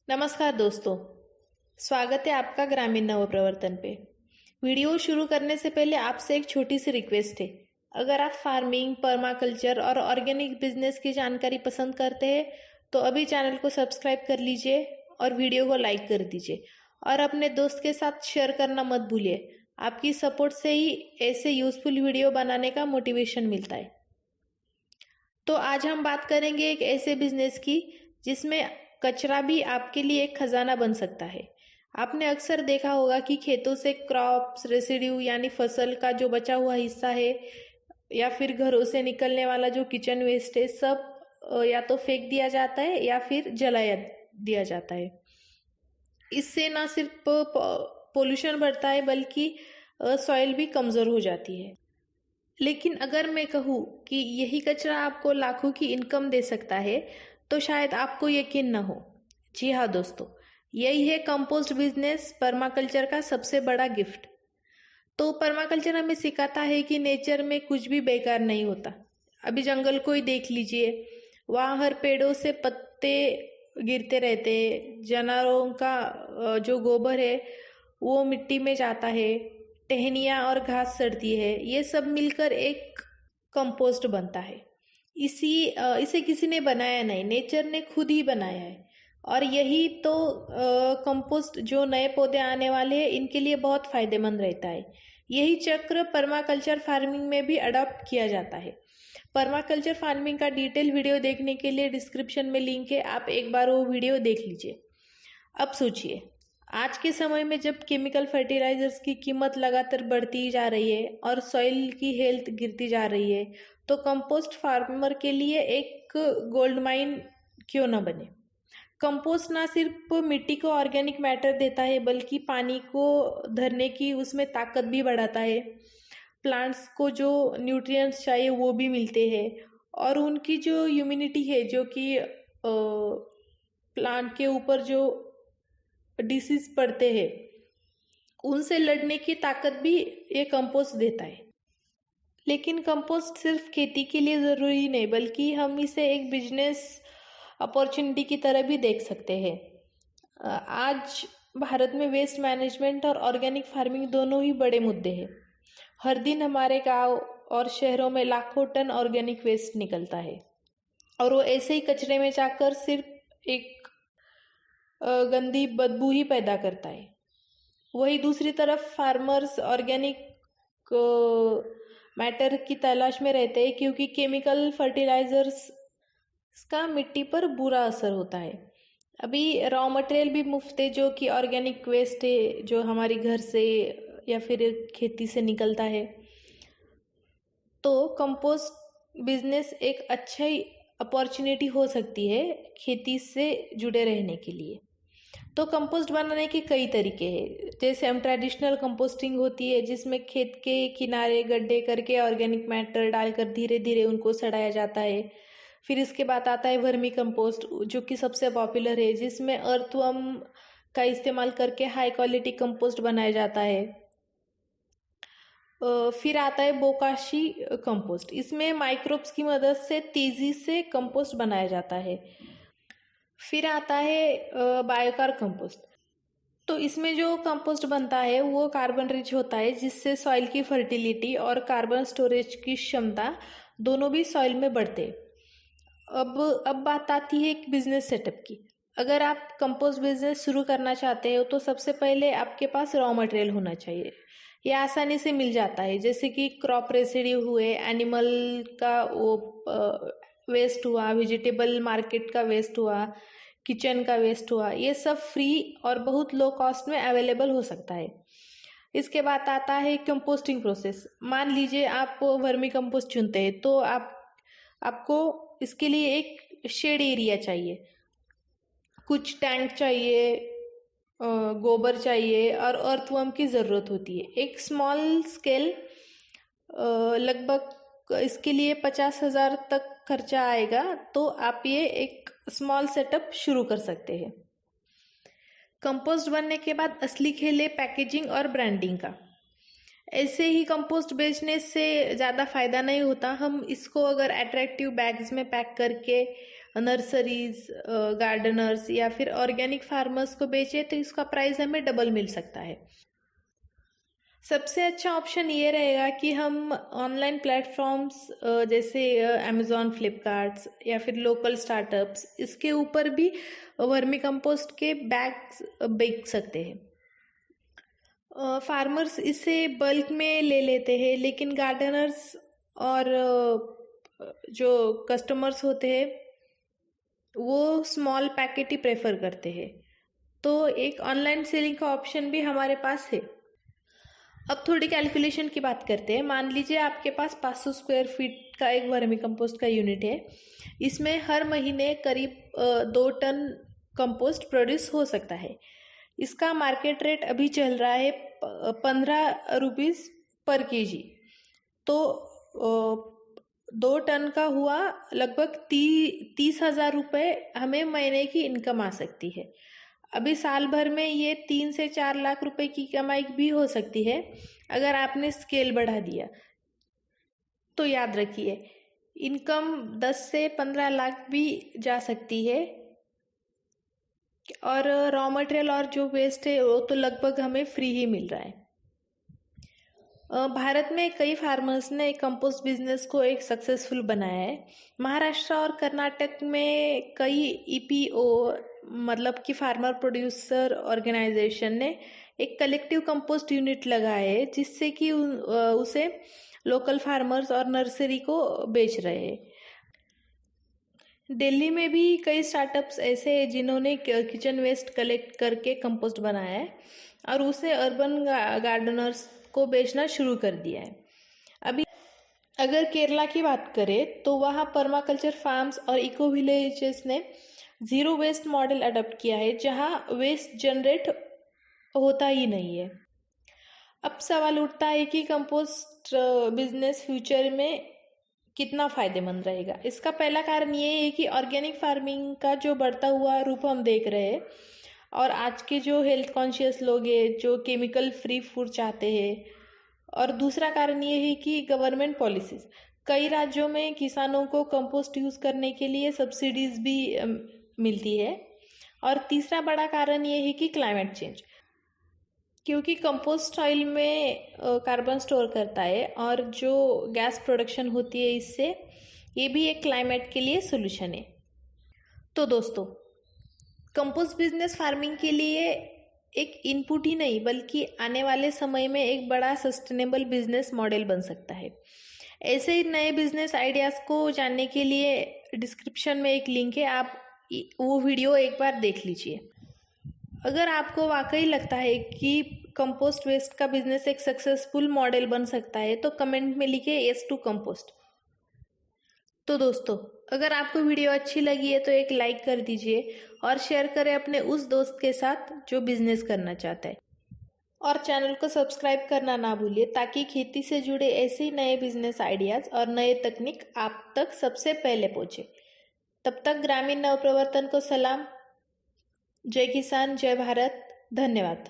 नमस्कार दोस्तों, स्वागत है आपका ग्रामीण नवप्रवर्तन पे। वीडियो शुरू करने से पहले आपसे एक छोटी सी रिक्वेस्ट है। अगर आप फार्मिंग, पर्माकल्चर और ऑर्गेनिक बिजनेस की जानकारी पसंद करते हैं तो अभी चैनल को सब्सक्राइब कर लीजिए और वीडियो को लाइक कर दीजिए और अपने दोस्त के साथ शेयर करना मत भूलिए। आपकी सपोर्ट से ही ऐसे यूजफुल वीडियो बनाने का मोटिवेशन मिलता है। तो आज हम बात करेंगे एक ऐसे बिजनेस की जिसमें कचरा भी आपके लिए एक खजाना बन सकता है। आपने अक्सर देखा होगा कि खेतों से क्रॉप्स रेसिड्यू यानी फसल का जो बचा हुआ हिस्सा है या फिर घरों से निकलने वाला जो किचन वेस्ट है सब या तो फेंक दिया जाता है या फिर जलाया दिया जाता है। इससे ना सिर्फ पोल्यूशन बढ़ता है बल्कि सॉइल भी कमज़ोर हो जाती है। लेकिन अगर मैं कहूँ कि यही कचरा आपको लाखों की इनकम दे सकता है तो शायद आपको यकीन न हो। जी हाँ दोस्तों, यही है कंपोस्ट बिजनेस, पर्माकल्चर का सबसे बड़ा गिफ्ट। तो पर्माकल्चर हमें सिखाता है कि नेचर में कुछ भी बेकार नहीं होता। अभी जंगल को ही देख लीजिए, वहाँ हर पेड़ों से पत्ते गिरते रहते हैं, जानवरों का जो गोबर है वो मिट्टी में जाता है, टहनियाँ और घास सड़ती है, ये सब मिलकर एक कंपोस्ट बनता है। इसे किसी ने बनाया नहीं, नेचर ने खुद ही बनाया है। और यही तो कंपोस्ट जो नए पौधे आने वाले हैं इनके लिए बहुत फायदेमंद रहता है। यही चक्र पर्माकल्चर फार्मिंग में भी अडॉप्ट किया जाता है। पर्माकल्चर फार्मिंग का डिटेल वीडियो देखने के लिए डिस्क्रिप्शन में लिंक है, आप एक बार वो वीडियो देख लीजिए। अब सोचिए, आज के समय में जब केमिकल फर्टिलाइजर्स की कीमत लगातार बढ़ती जा रही है और सॉइल की हेल्थ गिरती जा रही है तो कंपोस्ट फार्मर के लिए एक गोल्ड माइन क्यों ना बने। कंपोस्ट ना सिर्फ मिट्टी को ऑर्गेनिक मैटर देता है बल्कि पानी को धरने की उसमें ताकत भी बढ़ाता है। प्लांट्स को जो न्यूट्रिएंट्स चाहिए वो भी मिलते हैं और उनकी जो इम्यूनिटी है, जो कि प्लांट के ऊपर जो डिसीज पड़ते हैं उनसे लड़ने की ताकत भी ये कंपोस्ट देता है। लेकिन कंपोस्ट सिर्फ खेती के लिए ज़रूरी नहीं बल्कि हम इसे एक बिजनेस अपॉर्चुनिटी की तरह भी देख सकते हैं। आज भारत में वेस्ट मैनेजमेंट और ऑर्गेनिक फार्मिंग दोनों ही बड़े मुद्दे हैं। हर दिन हमारे गांव और शहरों में लाखों टन ऑर्गेनिक वेस्ट निकलता है और वो ऐसे ही कचरे में जाकर सिर्फ एक गंदी बदबू ही पैदा करता है। वही दूसरी तरफ फार्मर्स ऑर्गेनिक मैटर की तलाश में रहते हैं क्योंकि केमिकल फर्टिलाइजर्स का मिट्टी पर बुरा असर होता है। अभी रॉ मटेरियल भी मुफ्त है, जो कि ऑर्गेनिक वेस्ट है जो हमारे घर से या फिर खेती से निकलता है। तो कंपोस्ट बिजनेस एक अच्छा ही अपॉर्चुनिटी हो सकती है खेती से जुड़े रहने के लिए। तो कंपोस्ट बनाने के कई तरीके हैं। जैसे हम ट्रेडिशनल कंपोस्टिंग होती है जिसमें खेत के किनारे गड्ढे करके ऑर्गेनिक मैटर डालकर धीरे धीरे उनको सड़ाया जाता है। फिर इसके बाद आता है वर्मी कंपोस्ट जो कि सबसे पॉपुलर है, जिसमें अर्थवर्म का इस्तेमाल करके हाई क्वालिटी कंपोस्ट बनाया जाता है। फिर आता है बोकाशी कंपोस्ट, इसमें माइक्रोब्स की मदद से तेजी से कंपोस्ट बनाया जाता है। फिर आता है बायोकार कंपोस्ट, तो इसमें जो कंपोस्ट बनता है वो कार्बन रिच होता है जिससे सॉइल की फर्टिलिटी और कार्बन स्टोरेज की क्षमता दोनों भी सॉइल में बढ़ते। अब बात आती है एक बिजनेस सेटअप की। अगर आप कंपोस्ट बिजनेस शुरू करना चाहते हो तो सबसे पहले आपके पास रॉ मटेरियल होना चाहिए। ये आसानी से मिल जाता है, जैसे कि क्रॉप रेसिड्यू हुए, एनिमल का वो वेस्ट हुआ, वेजिटेबल मार्केट का वेस्ट हुआ, किचन का वेस्ट हुआ, ये सब फ्री और बहुत लो कॉस्ट में अवेलेबल हो सकता है। इसके बाद आता है कंपोस्टिंग प्रोसेस। मान लीजिए आप वर्मी कंपोस्ट चुनते हैं तो आपको इसके लिए एक शेड एरिया चाहिए, कुछ टैंक चाहिए, गोबर चाहिए और अर्थवर्म की ज़रूरत होती है। एक स्मॉल स्केल लगभग इसके लिए 50,000 तक खर्चा आएगा, तो आप ये एक स्मॉल सेटअप शुरू कर सकते हैं। कंपोस्ट बनने के बाद असली खेल है पैकेजिंग और ब्रांडिंग का। ऐसे ही कंपोस्ट बेचने से ज़्यादा फ़ायदा नहीं होता। हम इसको अगर अट्रैक्टिव बैग्स में पैक करके नर्सरीज, गार्डनर्स या फिर ऑर्गेनिक फार्मर्स को बेचे तो इसका प्राइस हमें डबल मिल सकता है। सबसे अच्छा ऑप्शन ये रहेगा कि हम ऑनलाइन प्लेटफॉर्म्स जैसे अमेज़ॉन, फ्लिपकार्ट्स या फिर लोकल स्टार्टअप्स, इसके ऊपर भी वर्मी कंपोस्ट के बैग्स बेच सकते हैं। फार्मर्स इसे बल्क में ले लेते हैं, लेकिन गार्डनर्स और जो कस्टमर्स होते हैं वो स्मॉल पैकेट ही प्रेफर करते हैं। तो एक ऑनलाइन सेलिंग का ऑप्शन भी हमारे पास है। अब थोड़ी कैलकुलेशन की बात करते हैं। मान लीजिए आपके पास 500 स्क्वायर फीट का एक वर्मी कंपोस्ट का यूनिट है। इसमें हर महीने करीब 2 टन कंपोस्ट प्रोड्यूस हो सकता है। इसका मार्केट रेट अभी चल रहा है 15 रुपीज़ पर केजी। तो 2 टन का हुआ लगभग 30,000 रुपये हमें महीने की इनकम आ सकती है। अभी साल भर में ये 3 से 4 लाख रुपए की कमाई भी हो सकती है अगर आपने स्केल बढ़ा दिया। तो याद रखिए, इनकम 10 से 15 लाख भी जा सकती है। और रॉ मटेरियल और जो वेस्ट है वो तो लगभग हमें फ्री ही मिल रहा है। भारत में कई फार्मर्स ने कंपोस्ट बिजनेस को एक सक्सेसफुल बनाया है। महाराष्ट्र और कर्नाटक में कई ईपीओ मतलब कि फार्मर प्रोड्यूसर ऑर्गेनाइजेशन ने एक कलेक्टिव कंपोस्ट यूनिट लगाए है, जिससे कि उसे लोकल फार्मर्स और नर्सरी को बेच रहे हैं। दिल्ली में भी कई स्टार्टअप्स ऐसे हैं जिन्होंने किचन वेस्ट कलेक्ट करके कंपोस्ट बनाया है और उसे अर्बन गार्डनर्स को बेचना शुरू कर दिया है। अभी अगर केरला की बात करें तो वहाँ पर्माकल्चर फार्म्स और इको विलेजेस ने ज़ीरो वेस्ट मॉडल अडॉप्ट किया है, जहाँ वेस्ट जनरेट होता ही नहीं है। अब सवाल उठता है कि कंपोस्ट बिजनेस फ्यूचर में कितना फ़ायदेमंद रहेगा। इसका पहला कारण ये है कि ऑर्गेनिक फार्मिंग का जो बढ़ता हुआ रूप हम देख रहे हैं और आज के जो हेल्थ कॉन्शियस लोग हैं जो केमिकल फ्री फूड चाहते हैं। और दूसरा कारण ये है कि गवर्नमेंट पॉलिसीज़, कई राज्यों में किसानों को कंपोस्ट यूज़ करने के लिए सब्सिडीज़ भी मिलती है। और तीसरा बड़ा कारण ये है कि क्लाइमेट चेंज, क्योंकि कंपोस्ट ऑयल में कार्बन स्टोर करता है और जो गैस प्रोडक्शन होती है इससे, ये भी एक क्लाइमेट के लिए सोल्यूशन है। तो दोस्तों, कंपोस्ट बिजनेस फार्मिंग के लिए एक इनपुट ही नहीं बल्कि आने वाले समय में एक बड़ा सस्टेनेबल बिजनेस मॉडल बन सकता है। ऐसे ही नए बिजनेस आइडियाज़ को जानने के लिए डिस्क्रिप्शन में एक लिंक है, आप वो वीडियो एक बार देख लीजिए। अगर आपको वाकई लगता है कि कंपोस्ट वेस्ट का बिजनेस एक सक्सेसफुल मॉडल बन सकता है तो कमेंट में लिखिए यस टू कंपोस्ट। तो दोस्तों, अगर आपको वीडियो अच्छी लगी है तो एक लाइक कर दीजिए और शेयर करें अपने उस दोस्त के साथ जो बिजनेस करना चाहता है। और चैनल को सब्सक्राइब करना ना भूलिए ताकि खेती से जुड़े ऐसे ही नए बिजनेस आइडियाज़ और नए तकनीक आप तक सबसे पहले पहुँचे। तब तक ग्रामीण नवप्रवर्तन को सलाम। जय किसान, जय भारत। धन्यवाद।